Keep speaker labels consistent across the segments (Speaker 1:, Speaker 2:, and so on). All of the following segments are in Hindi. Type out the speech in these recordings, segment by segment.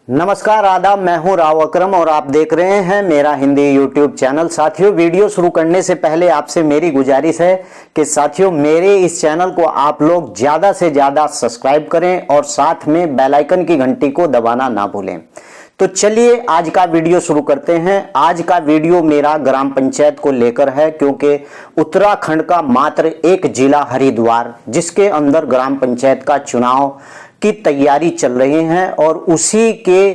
Speaker 1: नमस्कार, आदाब। मैं हूं राव अकरम और आप देख रहे हैं मेरा हिंदी यूट्यूब चैनल। साथियों, वीडियो शुरू करने से पहले आपसे मेरी गुजारिश है कि साथियों मेरे इस चैनल को आप लोग ज़्यादा से ज़्यादा सब्सक्राइब करें और साथ में बेल आइकन की घंटी को दबाना ना भूलें। तो चलिए आज का वीडियो शुरू करते हैं। आज का वीडियो मेरा ग्राम पंचायत को लेकर है, क्योंकि उत्तराखंड का मात्र एक जिला हरिद्वार, जिसके अंदर ग्राम पंचायत का चुनाव की तैयारी चल रही है और उसी के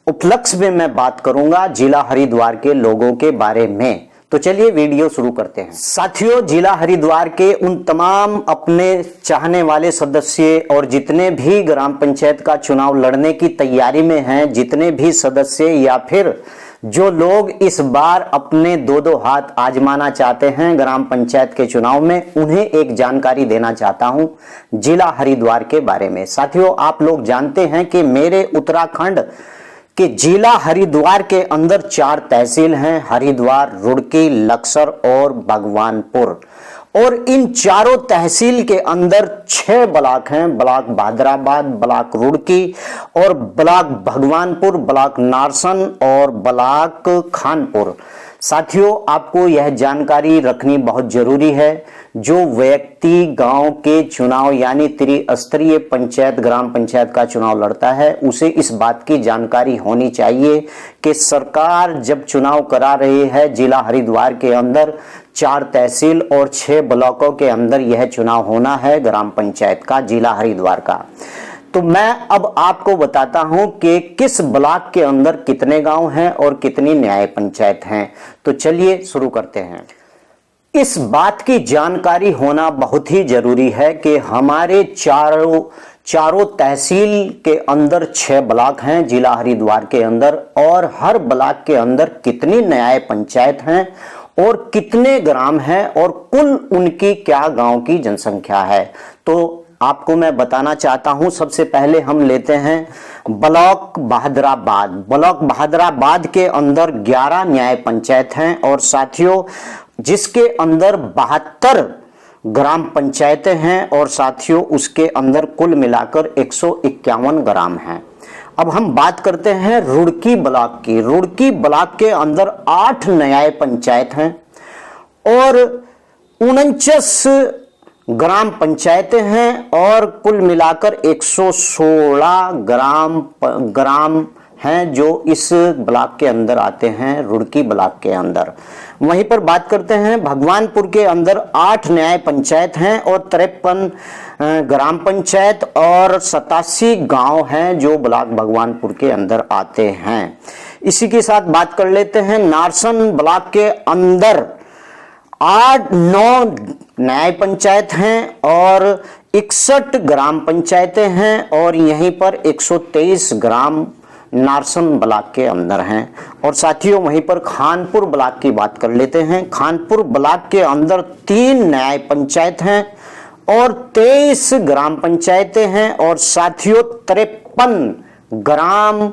Speaker 1: उपलक्ष्य में मैं बात करूंगा जिला हरिद्वार के लोगों के बारे में। तो चलिए वीडियो शुरू करते हैं। साथियों, जिला हरिद्वार के उन तमाम अपने चाहने वाले सदस्य और जितने भी ग्राम पंचायत का चुनाव लड़ने की तैयारी में हैं, जितने भी सदस्य या फिर जो लोग इस बार अपने दो हाथ आजमाना चाहते हैं ग्राम पंचायत के चुनाव में, उन्हें एक जानकारी देना चाहता हूं जिला हरिद्वार के बारे में। साथियों, आप लोग जानते हैं कि मेरे उत्तराखंड कि जिला हरिद्वार के अंदर 4 तहसील हैं, हरिद्वार, रुड़की, लक्सर और भगवानपुर। और इन चारों तहसील के अंदर 6 ब्लॉक हैं, ब्लॉक भादराबाद, ब्लॉक रुड़की और ब्लॉक भगवानपुर, ब्लॉक नारसन और ब्लॉक खानपुर। साथियों, आपको यह जानकारी रखनी बहुत जरूरी है। जो व्यक्ति गांव के चुनाव यानी त्रिस्तरीय पंचायत ग्राम पंचायत का चुनाव लड़ता है, उसे इस बात की जानकारी होनी चाहिए कि सरकार जब चुनाव करा रही है जिला हरिद्वार के अंदर 4 तहसील और 6 ब्लॉकों के अंदर यह चुनाव होना है ग्राम पंचायत का जिला हरिद्वार का। तो मैं अब आपको बताता हूं कि किस ब्लॉक के अंदर कितने गांव हैं और कितनी न्याय पंचायत हैं। तो चलिए शुरू करते हैं। इस बात की जानकारी होना बहुत ही जरूरी है कि हमारे चारों तहसील के अंदर 6 ब्लॉक हैं जिला हरिद्वार के अंदर, और हर ब्लॉक के अंदर कितनी न्याय पंचायत हैं और कितने ग्राम हैं और कुल उनकी क्या गांव की जनसंख्या है। तो आपको मैं बताना चाहता हूं। सबसे पहले हम लेते हैं ब्लॉक भादराबाद। ब्लॉक भादराबाद के अंदर 11 न्याय पंचायत हैं और साथियों जिसके अंदर 72 ग्राम पंचायतें हैं और साथियों उसके अंदर कुल मिलाकर 151 ग्राम हैं। अब हम बात करते हैं रुड़की ब्लॉक की। रुड़की ब्लॉक के अंदर 8 न्याय पंचायत हैं और 49 ग्राम पंचायतें हैं और कुल मिलाकर 116 ग्राम हैं जो इस ब्लॉक के अंदर आते हैं, रुड़की ब्लॉक के अंदर। वहीं पर बात करते हैं भगवानपुर के अंदर 8 न्याय पंचायत हैं और 53 ग्राम पंचायत और 87 गांव हैं जो ब्लॉक भगवानपुर के अंदर आते हैं। इसी के साथ बात कर लेते हैं नारसन ब्लॉक के अंदर 8-9 न्याय पंचायत हैं और 61 ग्राम पंचायतें हैं और यहीं पर 123 ग्राम नारसन ब्लॉक के अंदर हैं। और साथियों वहीं पर खानपुर ब्लॉक की बात कर लेते हैं। खानपुर ब्लॉक के अंदर 3 न्याय पंचायत हैं और 23 ग्राम पंचायतें हैं और साथियों 53 ग्राम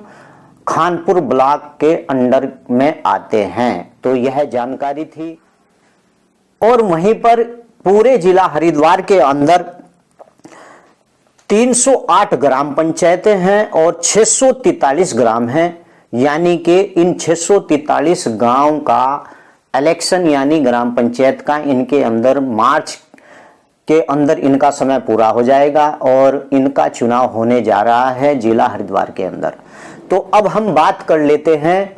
Speaker 1: खानपुर ब्लॉक के अंडर में आते हैं। तो यह जानकारी थी। और वहीं पर पूरे जिला हरिद्वार के अंदर 308 ग्राम पंचायतें हैं और 643 ग्राम हैं, यानी कि इन 643 गांव का इलेक्शन यानी ग्राम पंचायत का इनके अंदर मार्च के अंदर इनका समय पूरा हो जाएगा और इनका चुनाव होने जा रहा है जिला हरिद्वार के अंदर। तो अब हम बात कर लेते हैं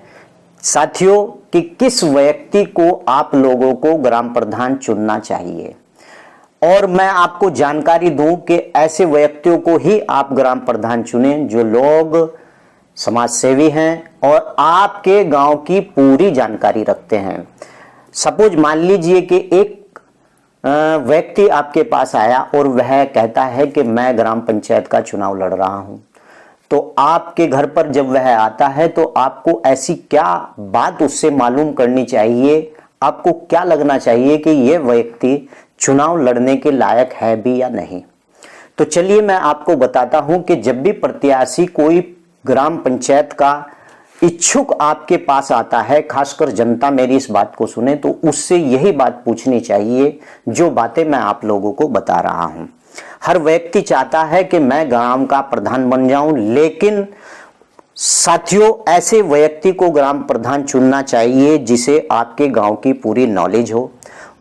Speaker 1: साथियों कि किस व्यक्ति को आप लोगों को ग्राम प्रधान चुनना चाहिए। और मैं आपको जानकारी दूं कि ऐसे व्यक्तियों को ही आप ग्राम प्रधान चुनें जो लोग समाज सेवी हैं और आपके गांव की पूरी जानकारी रखते हैं। सपोज मान लीजिए कि एक व्यक्ति आपके पास आया और वह कहता है कि मैं ग्राम पंचायत का चुनाव लड़ रहा हूं। तो आपके घर पर जब वह आता है तो आपको ऐसी क्या बात उससे मालूम करनी चाहिए, आपको क्या लगना चाहिए कि यह व्यक्ति चुनाव लड़ने के लायक है भी या नहीं। तो चलिए मैं आपको बताता हूं कि जब भी प्रत्याशी कोई ग्राम पंचायत का इच्छुक आपके पास आता है, खासकर जनता मेरी इस बात को सुने, तो उससे यही बात पूछनी चाहिए जो बातें मैं आप लोगों को बता रहा हूं। हर व्यक्ति चाहता है कि मैं गांव का प्रधान बन जाऊं, लेकिन साथियों, ऐसे व्यक्ति को ग्राम प्रधान चुनना चाहिए जिसे आपके गांव की पूरी नॉलेज हो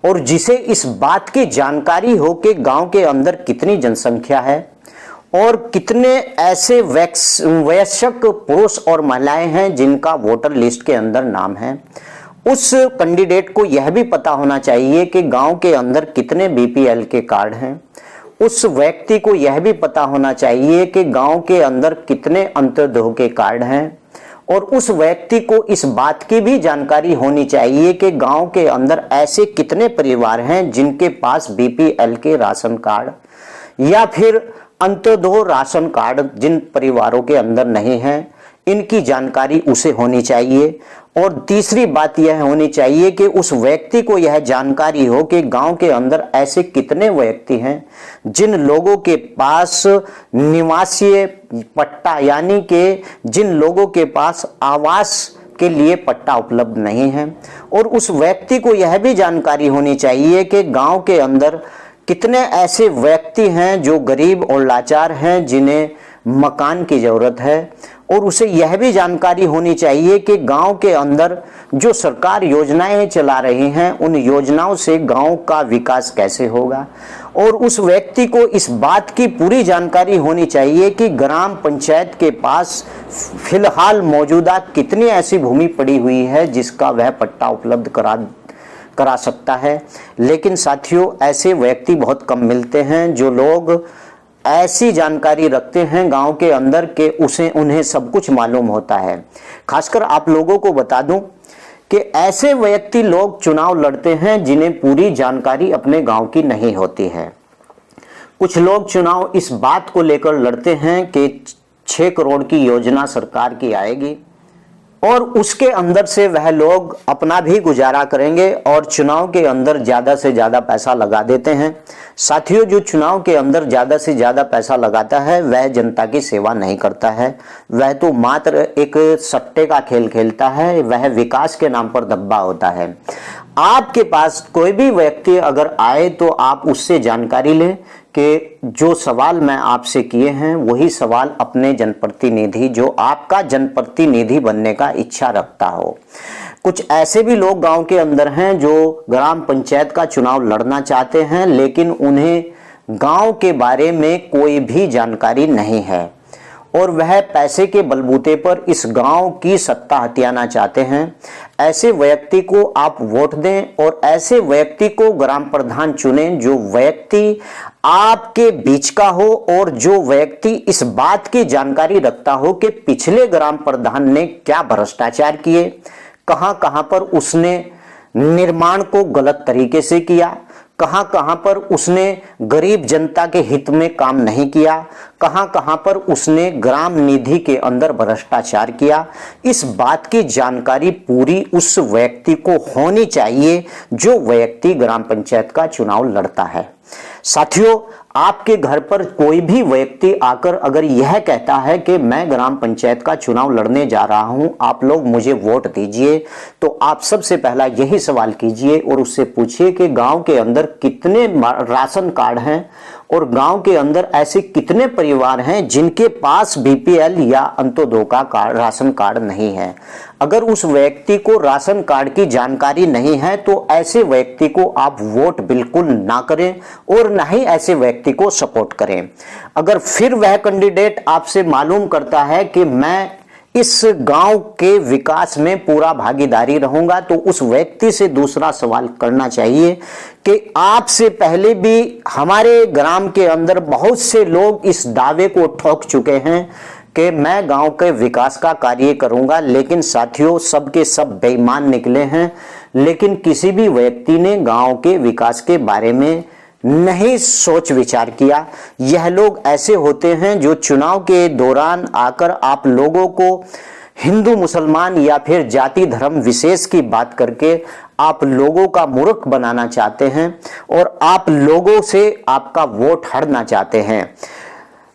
Speaker 1: और जिसे इस बात की जानकारी हो कि गांव के अंदर कितनी जनसंख्या है और कितने ऐसे वयस्क पुरुष और महिलाएं हैं जिनका वोटर लिस्ट के अंदर नाम है। उस कैंडिडेट को यह भी पता होना चाहिए कि गांव के अंदर कितने बीपीएल के कार्ड हैं। उस व्यक्ति को यह भी पता होना चाहिए कि गांव के अंदर कितने अंत्योदय के कार्ड हैं और उस व्यक्ति को इस बात की भी जानकारी होनी चाहिए कि गांव के अंदर ऐसे कितने परिवार हैं जिनके पास बीपीएल के राशन कार्ड या फिर अंत्योदय राशन कार्ड जिन परिवारों के अंदर नहीं है, इनकी जानकारी उसे होनी चाहिए। और तीसरी बात यह होनी चाहिए कि उस व्यक्ति को यह जानकारी हो कि गांव के अंदर ऐसे कितने व्यक्ति हैं जिन लोगों के पास निवासीय पट्टा यानी कि जिन लोगों के पास आवास के लिए पट्टा उपलब्ध नहीं है। और उस व्यक्ति को यह भी जानकारी होनी चाहिए कि गांव के अंदर कितने ऐसे व्यक्ति हैं जो गरीब और लाचार हैं जिन्हें मकान की जरूरत है। और उसे यह भी जानकारी होनी चाहिए कि गांव के अंदर जो सरकार योजनाएं चला रही हैं उन योजनाओं से गांव का विकास कैसे होगा। और उस व्यक्ति को इस बात की पूरी जानकारी होनी चाहिए कि ग्राम पंचायत के पास फिलहाल मौजूदा कितनी ऐसी भूमि पड़ी हुई है जिसका वह पट्टा उपलब्ध करा सकता है। लेकिन साथियों, ऐसे व्यक्ति बहुत कम मिलते हैं जो लोग ऐसी जानकारी रखते हैं गांव के अंदर कि उन्हें सब कुछ मालूम होता है। खासकर आप लोगों को बता दूं कि ऐसे व्यक्ति लोग चुनाव लड़ते हैं जिन्हें पूरी जानकारी अपने गांव की नहीं होती है। कुछ लोग चुनाव इस बात को लेकर लड़ते हैं कि 6 करोड़ की योजना सरकार की आएगी और उसके अंदर से वह लोग अपना भी गुजारा करेंगे और चुनाव के अंदर ज्यादा से ज्यादा पैसा लगा देते हैं। साथियों, जो चुनाव के अंदर ज्यादा से ज्यादा पैसा लगाता है वह जनता की सेवा नहीं करता है, वह तो मात्र एक सट्टे का खेल खेलता है, वह विकास के नाम पर दब्बा होता है। आपके पास कोई भी व्यक्ति अगर आए तो आप उससे जानकारी लें कि जो सवाल मैं आपसे किए हैं वही सवाल अपने जनप्रतिनिधि, जो आपका जनप्रतिनिधि बनने का इच्छा रखता हो। कुछ ऐसे भी लोग गांव के अंदर हैं जो ग्राम पंचायत का चुनाव लड़ना चाहते हैं लेकिन उन्हें गांव के बारे में कोई भी जानकारी नहीं है और वह पैसे के बलबूते पर इस गांव की सत्ता हथियाना चाहते हैं। ऐसे व्यक्ति को आप वोट दें और ऐसे व्यक्ति को ग्राम प्रधान चुनें जो व्यक्ति आपके बीच का हो और जो व्यक्ति इस बात की जानकारी रखता हो कि पिछले ग्राम प्रधान ने क्या भ्रष्टाचार किए, कहां पर उसने निर्माण को गलत तरीके से किया, कहां पर उसने गरीब जनता के हित में काम नहीं किया, कहां पर उसने ग्राम निधि के अंदर भ्रष्टाचार किया। इस बात की जानकारी पूरी उस व्यक्ति को होनी चाहिए जो व्यक्ति ग्राम पंचायत का चुनाव लड़ता है। साथियों, आपके घर पर कोई भी व्यक्ति आकर अगर यह कहता है कि मैं ग्राम पंचायत का चुनाव लड़ने जा रहा हूं, आप लोग मुझे वोट दीजिए, तो आप सबसे पहला यही सवाल कीजिए और उससे पूछिए कि गांव के अंदर कितने राशन कार्ड हैं और गांव के अंदर ऐसे कितने परिवार हैं जिनके पास बीपीएल या अंत्योदय का राशन कार्ड नहीं है। अगर उस व्यक्ति को राशन कार्ड की जानकारी नहीं है तो ऐसे व्यक्ति को आप वोट बिल्कुल ना करें और ना ही ऐसे व्यक्ति को सपोर्ट करें। अगर फिर वह कैंडिडेट आपसे मालूम करता है कि मैं इस गांव के विकास में पूरा भागीदारी रहूंगा, तो उस व्यक्ति से दूसरा सवाल करना चाहिए कि आपसे पहले भी हमारे ग्राम के अंदर बहुत से लोग इस दावे को ठोक चुके हैं कि मैं गांव के विकास का कार्य करूंगा, लेकिन साथियों सबके सब बेईमान निकले हैं। लेकिन किसी भी व्यक्ति ने गांव के विकास के बारे में नहीं सोच विचार किया। यह लोग ऐसे होते हैं जो चुनाव के दौरान आकर आप लोगों को हिंदू मुसलमान या फिर जाति धर्म विशेष की बात करके आप लोगों का मूर्ख बनाना चाहते हैं और आप लोगों से आपका वोट हड़ना चाहते हैं।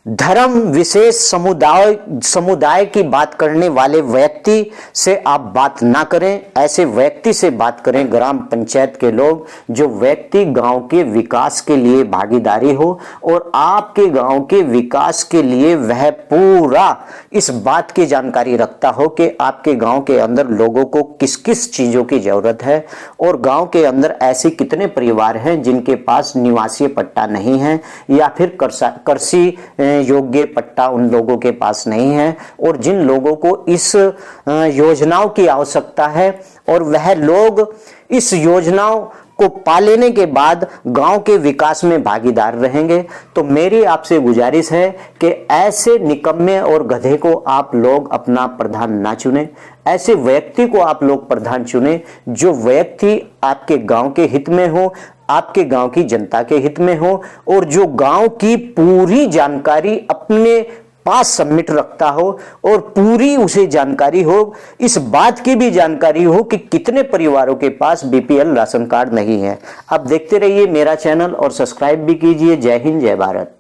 Speaker 1: धर्म विशेष समुदाय की बात करने वाले व्यक्ति से आप बात ना करें। ऐसे व्यक्ति से बात करें ग्राम पंचायत के लोग, जो व्यक्ति गांव के विकास के लिए भागीदारी हो और आपके गांव के विकास के लिए वह पूरा इस बात की जानकारी रखता हो कि आपके गांव के अंदर लोगों को किस किस चीजों की जरूरत है और गांव के अंदर ऐसे कितने परिवार हैं जिनके पास निवासीय पट्टा नहीं है या फिर कृषि योग्य पट्टा उन लोगों के पास नहीं है, और जिन लोगों को इस योजनाओं की आवश्यकता है और वह लोग इस योजनाओं को पा लेने के बाद गांव के विकास में भागीदार रहेंगे। तो मेरी आपसे गुजारिश है कि ऐसे निकम्मे और गधे को आप लोग अपना प्रधान ना चुने। ऐसे व्यक्ति को आप लोग प्रधान चुने जो व्यक्ति आपके गांव के हित में हो, आपके गांव की जनता के हित में हो, और जो गांव की पूरी जानकारी अपने पास सबमिट रखता हो और पूरी उसे जानकारी हो, इस बात की भी जानकारी हो कि कितने परिवारों के पास बीपीएल राशन कार्ड नहीं है। आप देखते रहिए मेरा चैनल और सब्सक्राइब भी कीजिए। जय हिंद, जय भारत।